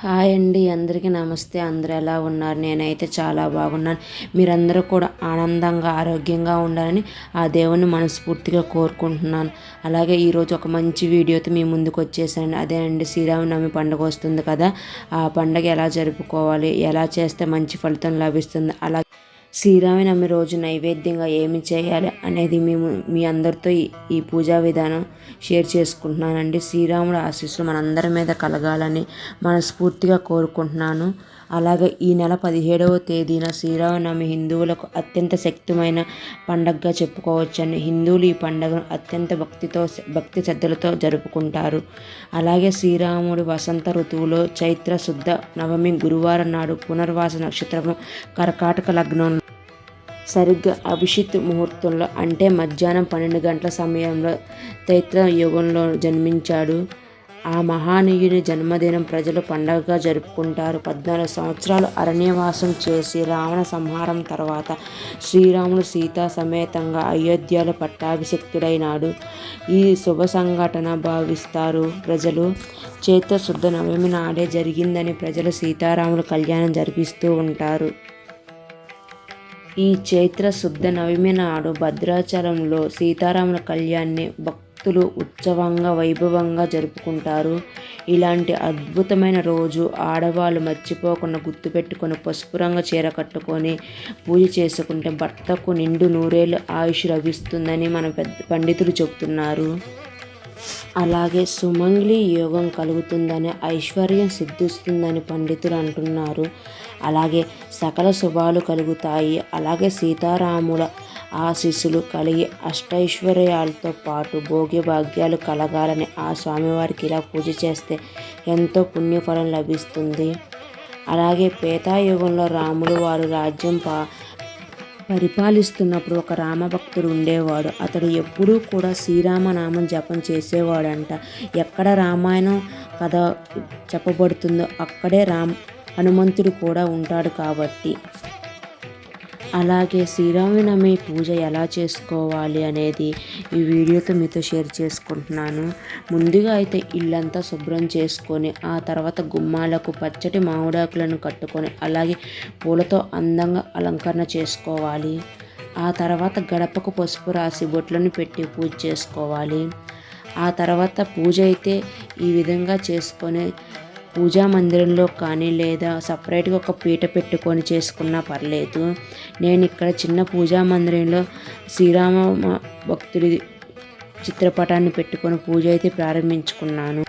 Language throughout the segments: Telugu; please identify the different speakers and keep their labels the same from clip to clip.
Speaker 1: హాయ్ అండి, అందరికీ నమస్తే. అందరూ ఎలా ఉన్నారు? నేనైతే చాలా బాగున్నాను. మీరందరూ కూడా ఆనందంగా ఆరోగ్యంగా ఉండాలని ఆ దేవుణ్ణి మనస్ఫూర్తిగా కోరుకుంటున్నాను. అలాగే ఈరోజు ఒక మంచి వీడియోతో మీ ముందుకు వచ్చేసాను. అదేనండి, శ్రీరామనవమి పండుగ వస్తుంది కదా. ఆ పండుగ ఎలా జరుపుకోవాలి, ఎలా చేస్తే మంచి ఫలితం లభిస్తుంది, అలా శ్రీరామనవమి రోజు నైవేద్యంగా ఏమి చేయాలి అనేది మేము మీ అందరితో ఈ పూజా విధానం షేర్ చేసుకుంటున్నానండి. శ్రీరాముడు ఆశీస్సులు మనందరి మీద కలగాలని మనస్ఫూర్తిగా కోరుకుంటున్నాను. అలాగే ఈ నెల 17వ తేదీన శ్రీరామనవమి హిందువులకు అత్యంత శక్తిమైన పండగగా చెప్పుకోవచ్చండి. హిందువులు ఈ పండుగను అత్యంత భక్తి శ్రద్ధలతో జరుపుకుంటారు. అలాగే శ్రీరాముడి వసంత ఋతువులో చైత్ర శుద్ధ నవమి గురువారం నాడు పునర్వాస నక్షత్రము కర్కాటక లగ్నం సరిగ్గా అభిషిత్ ముహూర్తంలో అంటే మధ్యాహ్నం 12 గంటల సమయంలో చైత్ర యుగంలో జన్మించాడు. ఆ మహానీయుని జన్మదినం ప్రజలు పండగగా జరుపుకుంటారు. 14 సంవత్సరాలు అరణ్యవాసం చేసి రావణ సంహారం తర్వాత శ్రీరాముడు సీతా సమేతంగా అయోధ్యలో పట్టాభిషిక్తుడైనాడు. ఈ శుభ సంఘటన భావిస్తారు ప్రజలు. చైత్ర శుద్ధ నవమి నాడే జరిగిందని ప్రజలు సీతారాముల కళ్యాణం జరిపిస్తూ ఉంటారు. ఈ చైత్ర శుద్ధ నవమి నాడు భద్రాచలంలో సీతారాముల కళ్యాణాన్ని భక్తులు ఉత్సవంగా వైభవంగా జరుపుకుంటారు. ఇలాంటి అద్భుతమైన రోజు ఆడవాళ్ళు మర్చిపోకుండా గుర్తుపెట్టుకొని పసుపు రంగు చీర కట్టుకొని పూజ చేసుకుంటే భర్తకు నిండు నూరేళ్ళు ఆయుష్ లభిస్తుందని మన పండితులు చెబుతున్నారు. అలాగే సుమంగ్లి యోగం కలుగుతుందని, ఐశ్వర్యం సిద్ధిస్తుందని పండితులు అంటున్నారు. అలాగే సకల శుభాలు కలుగుతాయి. అలాగే సీతారాముల ఆశీస్సులు కలిగి అష్టైశ్వర్యాలతో పాటు భోగ్యభాగ్యాలు కలగాలని ఆ స్వామివారికి ఇలా పూజ చేస్తే ఎంతో పుణ్యఫలం లభిస్తుంది. అలాగే త్రేతాయుగంలో రాములు వారు రాజ్యం పరిపాలిస్తున్నప్పుడు ఒక రామభక్తుడు ఉండేవాడు. అతడు ఎప్పుడూ కూడా శ్రీరామనామం జపం చేసేవాడంట. ఎక్కడ రామాయణం కథ చెప్పబడుతుందో అక్కడే హనుమంతుడు కూడా ఉంటాడు కాబట్టి. అలాగే శ్రీరామనవమి పూజ ఎలా చేసుకోవాలి అనేది ఈ వీడియోతో మీతో షేర్ చేసుకుంటున్నాను. ముందుగా అయితే ఇల్లంతా శుభ్రం చేసుకొని ఆ తర్వాత గుమ్మాలకు పచ్చటి మామిడాకులను కట్టుకొని అలాగే పూలతో అందంగా అలంకరణ చేసుకోవాలి. ఆ తర్వాత గడపకు పసుపు రాసి బొట్లను పెట్టి పూజ చేసుకోవాలి. ఆ తర్వాత పూజ అయితే ఈ విధంగా చేసుకొని పూజా మందిరంలో కానీ లేదా సపరేట్గా ఒక పీట పెట్టుకొని చేసుకున్నా పర్లేదు. నేను ఇక్కడ చిన్న పూజా మందిరంలో శ్రీరామ భక్తుడి చిత్రపటాన్ని పెట్టుకొని పూజ అయితే ప్రారంభించుకున్నాను.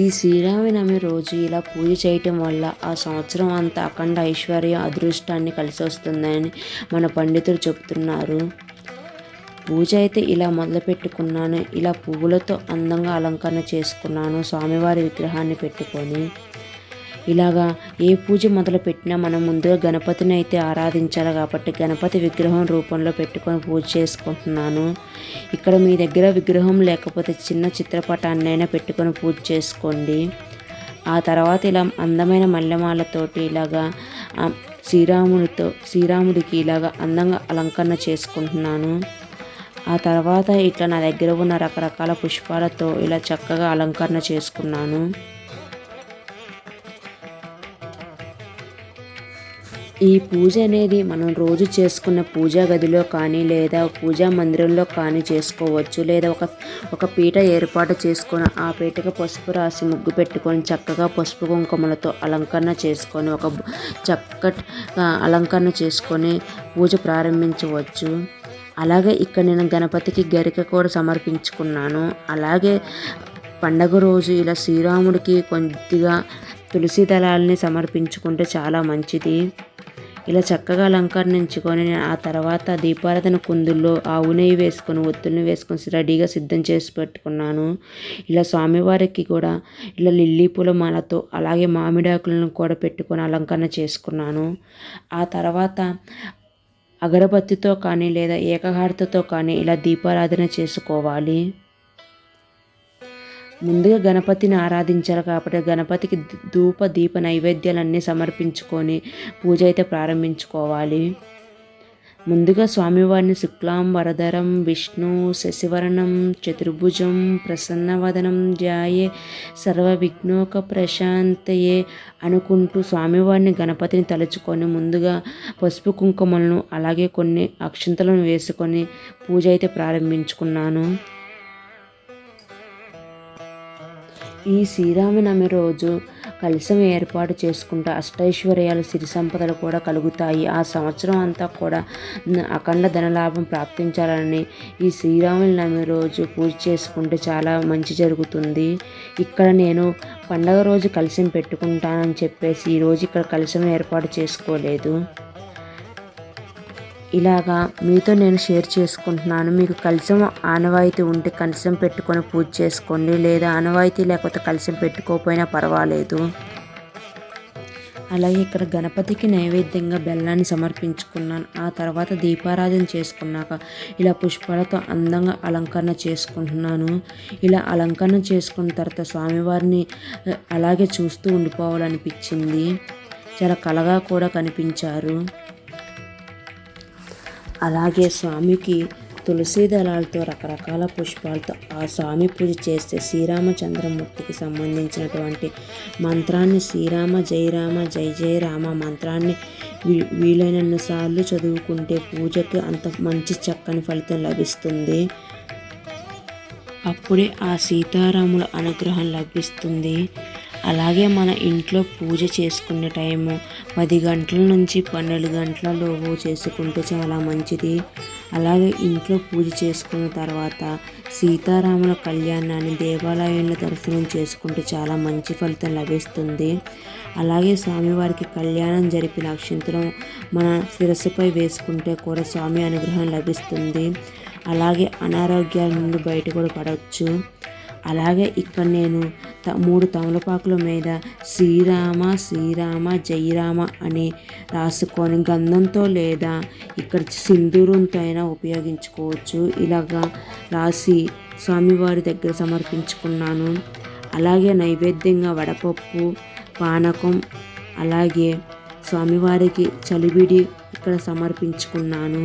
Speaker 1: ఈ శ్రీరామనవమి రోజు ఇలా పూజ చేయటం వల్ల ఆ సంవత్సరం అంతా అఖండ ఐశ్వర్య అదృష్టాన్ని కలిసి వస్తుందని మన పండితులు చెబుతున్నారు. పూజ అయితే ఇలా మొదలుపెట్టుకున్నాను. ఇలా పువ్వులతో అందంగా అలంకరణ చేసుకున్నాను. స్వామివారి విగ్రహాన్ని పెట్టుకొని ఇలాగా ఏ పూజ మొదలుపెట్టినా మనం ముందుగా గణపతిని అయితే ఆరాధించాలి కాబట్టి గణపతి విగ్రహం రూపంలో పెట్టుకొని పూజ చేసుకుంటున్నాను. ఇక్కడ మీ దగ్గర విగ్రహం లేకపోతే చిన్న చిత్రపటాన్నైనా పెట్టుకొని పూజ చేసుకోండి. ఆ తర్వాత ఇలా అందమైన మల్లెమాలతోటి ఇలాగా శ్రీరాముడికి ఇలాగా అందంగా అలంకరణ చేసుకుంటున్నాను. ఆ తర్వాత ఇట్లా నా దగ్గర ఉన్న రకరకాల పుష్పాలతో ఇలా చక్కగా అలంకరణ చేసుకున్నాను. ఈ పూజ అనేది మనం రోజు చేసుకున్న పూజా గదిలో కానీ లేదా పూజా మందిరంలో కానీ చేసుకోవచ్చు. లేదా ఒక పీట ఏర్పాటు చేసుకొని ఆ పీటకు పసుపు రాసి ముగ్గు పెట్టుకొని చక్కగా పసుపు కుంకుమలతో అలంకరణ చేసుకొని ఒక చక్కటి అలంకరణ చేసుకొని పూజ ప్రారంభించవచ్చు. అలాగే ఇక్కడ నేను గణపతికి గరిక కూడా సమర్పించుకున్నాను. అలాగే పండగ రోజు ఇలా శ్రీరాముడికి కొద్దిగా తులసి దళాలని సమర్పించుకుంటే చాలా మంచిది. ఇలా చక్కగా అలంకరించుకొని ఆ తర్వాత దీపారాధన కుందుల్లో ఆవు నెయ్యి వేసుకొని ఒత్తుల్ని వేసుకొని రెడీగా సిద్ధం చేసి పెట్టుకున్నాను. ఇలా స్వామివారికి కూడా ఇలా లిల్లీ పూల మాలతో అలాగే మామిడాకులను కూడా పెట్టుకొని అలంకరణ చేసుకున్నాను. ఆ తర్వాత అగరబత్తితో కానీ లేదా ఏకహారతతో కానీ ఇలా దీపారాధన చేసుకోవాలి. ముందుగా గణపతిని ఆరాధించాలి కాబట్టి గణపతికి దీప నైవేద్యాలన్నీ సమర్పించుకొని పూజ అయితే ప్రారంభించుకోవాలి. ముందుగా స్వామివారిని శుక్లాంబరధరం విష్ణు శశివర్ణం చతుర్భుజం ప్రసన్నవదనం ధ్యాయే సర్వ విఘ్నోక ప్రశాంతయే అనుకుంటూ స్వామివారిని గణపతిని తలుచుకొని ముందుగా పసుపు కుంకుమలను అలాగే కొన్ని అక్షంతలను వేసుకొని పూజ అయితే ప్రారంభించుకున్నాను. ఈ శ్రీరామనవమి రోజు కలశం ఏర్పాటు చేసుకుంటే అష్టైశ్వర్యాలు సిరి సంపదలు కూడా కలుగుతాయి. ఆ సంవత్సరం అంతా కూడా అఖండ ధనలాభం ప్రాప్తించాలని ఈ శ్రీరామనవమి రోజు పూజ చేసుకుంటే చాలా మంచి జరుగుతుంది. ఇక్కడ నేను పండగ రోజు కలశం పెట్టుకుంటానని చెప్పేసి ఈరోజు ఇక్కడ కలశం ఏర్పాటు చేసుకోలేదు. ఇలాగా మీతో నేను షేర్ చేసుకుంటున్నాను. మీకు కలశం ఆనవాయితీ ఉంటే కలశం పెట్టుకొని పూజ చేసుకోండి, లేదా ఆనవాయితీ లేకపోతే కలశం పెట్టుకోకపోయినా పర్వాలేదు. అలాగే ఇక్కడ గణపతికి నైవేద్యంగా బెల్లాన్ని సమర్పించుకున్నాను. ఆ తర్వాత దీపారాధన చేసుకున్నాక ఇలా పుష్పాలతో అందంగా అలంకరణ చేసుకుంటున్నాను. ఇలా అలంకరణ చేసుకున్న తర్వాత స్వామివారిని అలాగే చూస్తూ ఉండిపోవాలనిపించింది. చాలా కళగా కూడా కనిపించారు. అలాగే స్వామికి తులసి దళాలతో రకరకాల పుష్పాలతో ఆ స్వామి పూజ చేస్తే శ్రీరామచంద్రమూర్తికి సంబంధించినటువంటి మంత్రాన్ని శ్రీరామ జయ రామ జయ జయ రామ మంత్రాన్ని వీలైనన్ని సార్లు చదువుకుంటే పూజకి అంత మంచి చక్కని ఫలితం లభిస్తుంది. అప్పుడే ఆ సీతారాముల అనుగ్రహం లభిస్తుంది. అలాగే మన ఇంట్లో పూజ చేసుకునే టైము 10 గంటల నుంచి 12 గంటలలోపు చేసుకుంటే చాలా మంచిది. అలాగే ఇంట్లో పూజ చేసుకున్న తర్వాత సీతారాముల కళ్యాణాన్ని దేవాలయంలో దర్శనం చేసుకుంటే చాలా మంచి ఫలితం లభిస్తుంది. అలాగే స్వామివారికి కళ్యాణం జరిపిన అక్షింతలు మన శిరస్సుపై వేసుకుంటే కూడా స్వామి అనుగ్రహం లభిస్తుంది. అలాగే అనారోగ్యాల నుండి బయట కూడా పడవచ్చు. అలాగే ఇక్కడ నేను 3 తమలపాకుల మీద శ్రీరామ శ్రీరామ జయరామ అని రాసుకొని గంధంతో లేదా ఇక్కడ సింధూరంతో అయినా ఉపయోగించుకోవచ్చు. ఇలాగా రాసి స్వామివారి దగ్గర సమర్పించుకున్నాను. అలాగే నైవేద్యంగా వడపప్పు పానకం అలాగే స్వామివారికి చలివిడి ఇక్కడ సమర్పించుకున్నాను.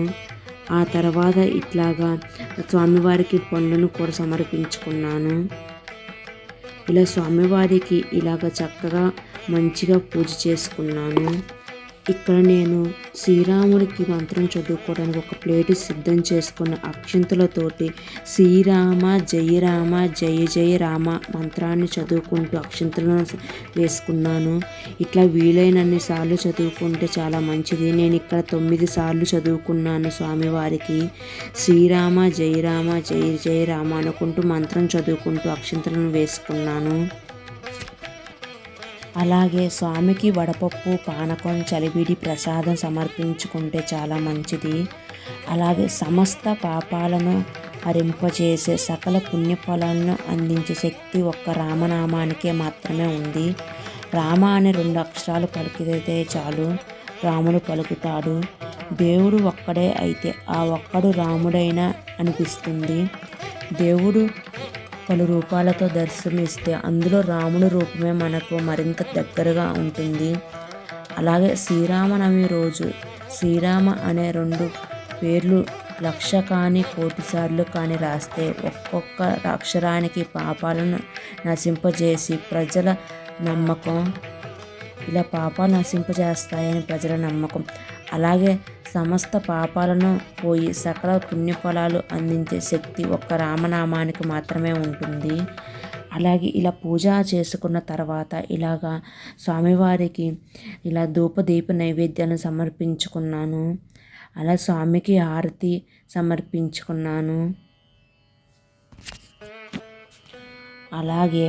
Speaker 1: ఆ తర్వాత ఇట్లాగా స్వామివారికి పండ్లను కూడా సమర్పించుకున్నాను. ఇలా స్వామివారికి ఇలాగ చక్కగా మంచిగా పూజ చేసుకున్నాను. ఇక్కడ నేను శ్రీరాముడికి మంత్రం చదువుకోవడానికి ఒక ప్లేటు సిద్ధం చేసుకున్న అక్షింతలతోటి శ్రీరామ జయ రామ జయ జయ రామ మంత్రాన్ని చదువుకుంటూ అక్షింతలను వేసుకున్నాను. ఇట్లా వీలైనన్ని సార్లు చదువుకుంటే చాలా మంచిది. నేను ఇక్కడ 9 సార్లు చదువుకున్నాను. స్వామివారికి శ్రీరామ జయ రామ జయ జయ రామ అనుకుంటూ మంత్రం చదువుకుంటూ అక్షింతలను వేసుకున్నాను. అలాగే స్వామికి వడపప్పు పానకం చలివిడి ప్రసాదం సమర్పించుకుంటే చాలా మంచిది. అలాగే సమస్త పాపాలను హరింపజేసే సకల పుణ్యఫలాలను అందించే శక్తి ఒక్క రామనామానికే మాత్రమే ఉంది. రామ అనే 2 అక్షరాలు పలికితే చాలు రాముడు పలుకుతాడు. దేవుడు ఒక్కడే అయితే ఆ ఒక్కడు రాముడైనా అనిపిస్తుంది. దేవుడు పలు రూపాలతో దర్శనమిస్తే అందులో రాముడి రూపమే మనకు మరింత దగ్గరగా ఉంటుంది. అలాగే శ్రీరామనవమి రోజు శ్రీరామ అనే 2 పేర్లు 1,00,000 కానీ 1,00,00,000 సార్లు కానీ రాస్తే ఒక్కొక్క అక్షరానికి పాపాలను నశింపజేసి ప్రజల నమ్మకం. ఇలా పాపాలు నశింపజేస్తాయని ప్రజల నమ్మకం. అలాగే సమస్త పాపాలను పోయి సకల పుణ్యఫలాలు అందించే శక్తి ఒక్క రామనామానికి మాత్రమే ఉంటుంది. అలాగే ఇలా పూజ చేసుకున్న తర్వాత ఇలాగా స్వామివారికి ఇలా ధూపదీప నైవేద్యాన్ని సమర్పించుకున్నాను. అలా స్వామికి హారతి సమర్పించుకున్నాను. అలాగే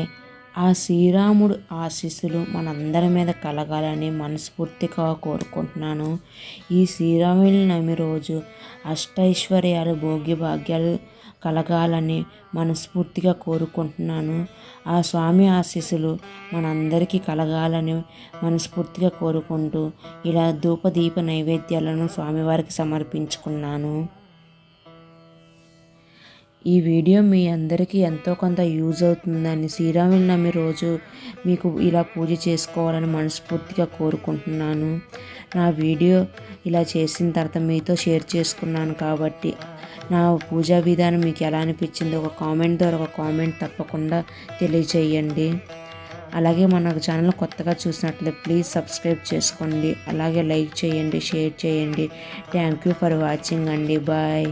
Speaker 1: ఆ శ్రీరాముడు ఆశీస్సులు మనందరి మీద కలగాలని మనస్ఫూర్తిగా కోరుకుంటున్నాను. ఈ శ్రీరామనవమి రోజు అష్టైశ్వర్యాలు భోగ్యభాగ్యాలు కలగాలని మనస్ఫూర్తిగా కోరుకుంటున్నాను. ఆ స్వామి ఆశీస్సులు మనందరికీ కలగాలని మనస్ఫూర్తిగా కోరుకుంటూ ఇలా ధూపదీప నైవేద్యాలను స్వామివారికి సమర్పించుకున్నాను. ఈ వీడియో మీ అందరికీ ఎంతో కొంత యూజ్ అవుతుందని శ్రీరామనవమి రోజు మీకు ఇలా పూజ చేసుకోవాలని మనస్ఫూర్తిగా కోరుకుంటున్నాను. నా వీడియో ఇలా చేసిన తర్వాత మీతో షేర్ చేసుకున్నాను కాబట్టి నా పూజా విధానం మీకు ఎలా అనిపించిందో ఒక కామెంట్ ద్వారా ఒక కామెంట్ తప్పకుండా తెలియచేయండి. అలాగే మన ఛానల్ కొత్తగా చూసినట్లయితే ప్లీజ్ సబ్స్క్రైబ్ చేసుకోండి. అలాగే లైక్ చేయండి, షేర్ చేయండి. థ్యాంక్ యూ ఫర్ వాచింగ్ అండి. బాయ్.